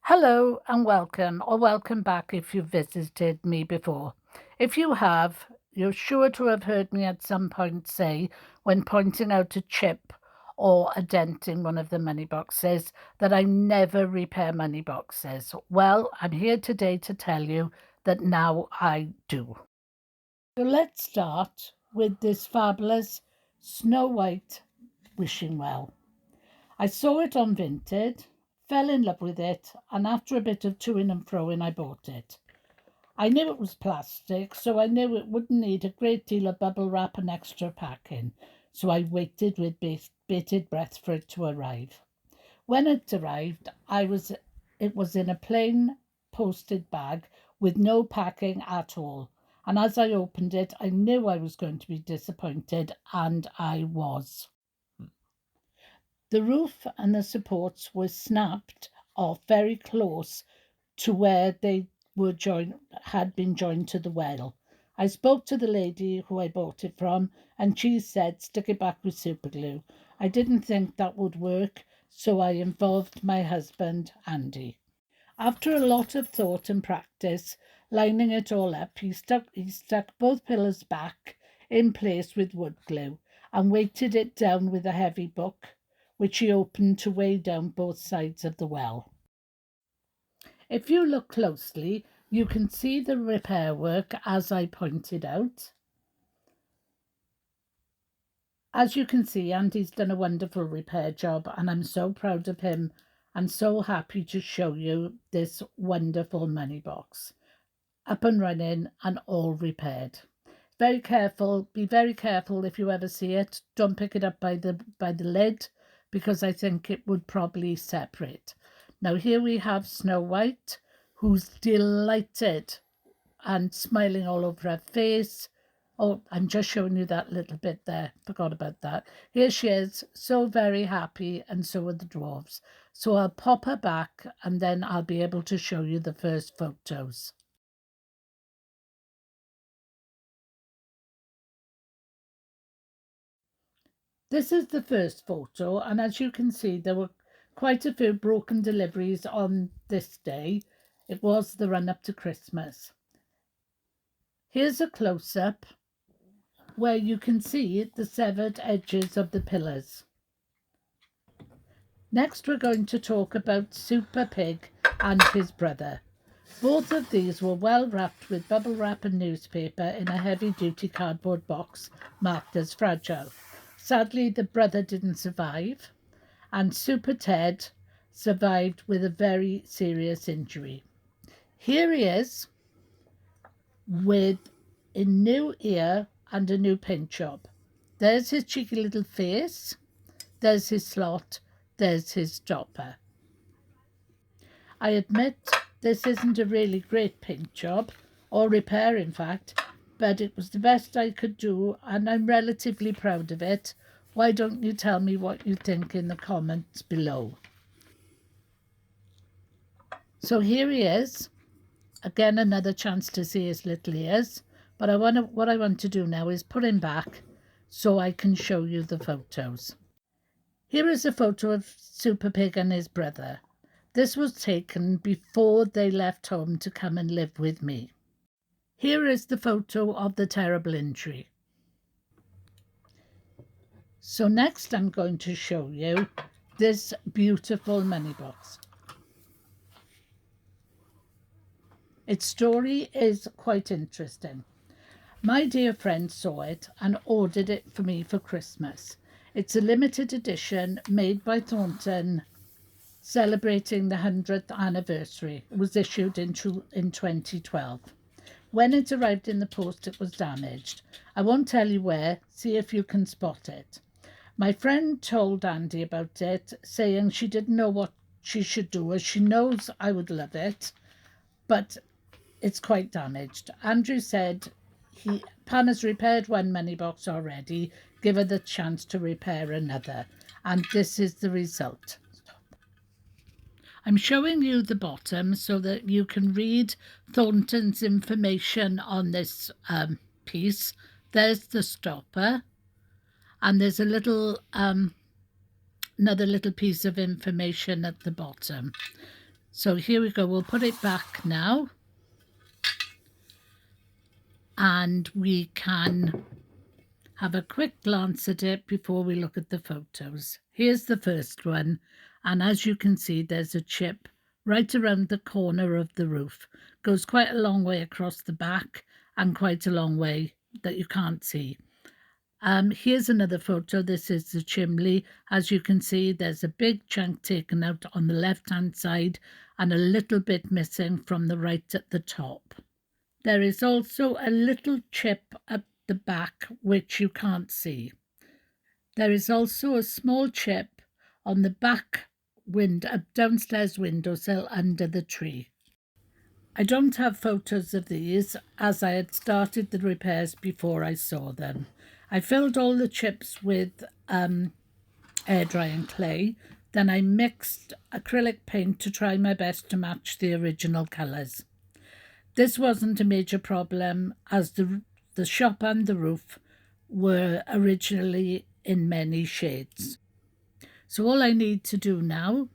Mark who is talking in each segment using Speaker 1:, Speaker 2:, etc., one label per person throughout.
Speaker 1: Hello and welcome, or welcome back if you've visited me before. If you have, you're sure to have heard me at some point say, when pointing out a chip or a dent in one of the money boxes, that I never repair money boxes. Well, I'm here today to tell you that now I do. So let's start with this fabulous Snow White wishing well. I saw it on Vinted, fell in love with it, and after a bit of toing and froing, I bought it. I knew it was plastic, so I knew it wouldn't need a great deal of bubble wrap and extra packing, so I waited with bated breath for it to arrive. When it arrived, it was in a plain posted bag with no packing at all. And as I opened it, I knew I was going to be disappointed, and I was. The roof and the supports were snapped off very close to where they had been joined to the well. I spoke to the lady who I bought it from, and she said stick it back with super glue. I didn't think that would work, so I involved my husband, Andy. After a lot of thought and practice, lining it all up, he stuck both pillars back in place with wood glue and weighted it down with a heavy book, which he opened to weigh down both sides of the well. If you look closely, you can see the repair work as I pointed out. As you can see, Andy's done a wonderful repair job, and I'm so proud of him and so happy to show you this wonderful money box. Up and running and all repaired. Be very careful if you ever see it. Don't pick it up by the lid, because I think it would probably separate. Now here we have Snow White, who's delighted and smiling all over her face. Oh, I'm just showing you that little bit there. Forgot about that. Here she is, so very happy, and so are the dwarves. So I'll pop her back and then I'll be able to show you the first photos. This is the first photo, and as you can see, there were quite a few broken deliveries on this day. It was the run up to Christmas. Here's a close up where you can see the severed edges of the pillars. Next, we're going to talk about Super Pig and his brother. Both of these were well wrapped with bubble wrap and newspaper in a heavy duty cardboard box marked as fragile. Sadly, the brother didn't survive, and Super Ted survived with a very serious injury. Here he is with a new ear and a new paint job. There's his cheeky little face, there's his slot, there's his stopper. I admit this isn't a really great paint job, or repair in fact, but it was the best I could do and I'm relatively proud of it. Why don't you tell me what you think in the comments below? So here he is. Again, another chance to see his little ears. But what I want to do now is put him back so I can show you the photos. Here is a photo of Super Pig and his brother. This was taken before they left home to come and live with me. Here is the photo of the terrible injury. So next I'm going to show you this beautiful money box. Its story is quite interesting. My dear friend saw it and ordered it for me for Christmas. It's a limited edition made by Thornton, celebrating the 100th anniversary. It was issued in 2012. When it arrived in the post, it was damaged. I won't tell you where, see if you can spot it. My friend told Andy about it, saying she didn't know what she should do, as she knows I would love it, but it's quite damaged. Andrew said Pam has repaired one money box already, give her the chance to repair another, and this is the result. I'm showing you the bottom so that you can read Thornton's information on this piece. There's the stopper, and there's a little another little piece of information at the bottom. So here we go, we'll put it back now, and we can have a quick glance at it before we look at the photos. Here's the first one, and as you can see, there's a chip right around the corner of the roof. Goes quite a long way across the back and quite a long way that you can't see. Here's another photo. This is the chimney. As you can see, there's a big chunk taken out on the left hand side and a little bit missing from the right at the top. There is also a little chip at the back which you can't see. There is also a small chip on the back window, downstairs windowsill under the tree. I don't have photos of these as I had started the repairs before I saw them. I filled all the chips with air drying clay. Then I mixed acrylic paint to try my best to match the original colours. This wasn't a major problem as the shop and the roof were originally in many shades. So all I need to do now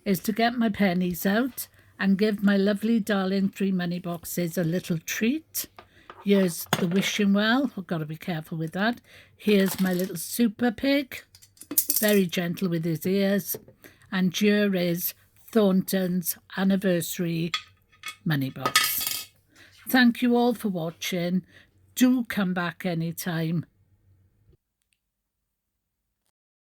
Speaker 1: is to get my pennies out and give my lovely darling 3 money boxes a little treat. Here's the wishing well. I've got to be careful with that. Here's my little super pig, very gentle with his ears. And here is Thornton's anniversary money box. Thank you all for watching. Do come back anytime.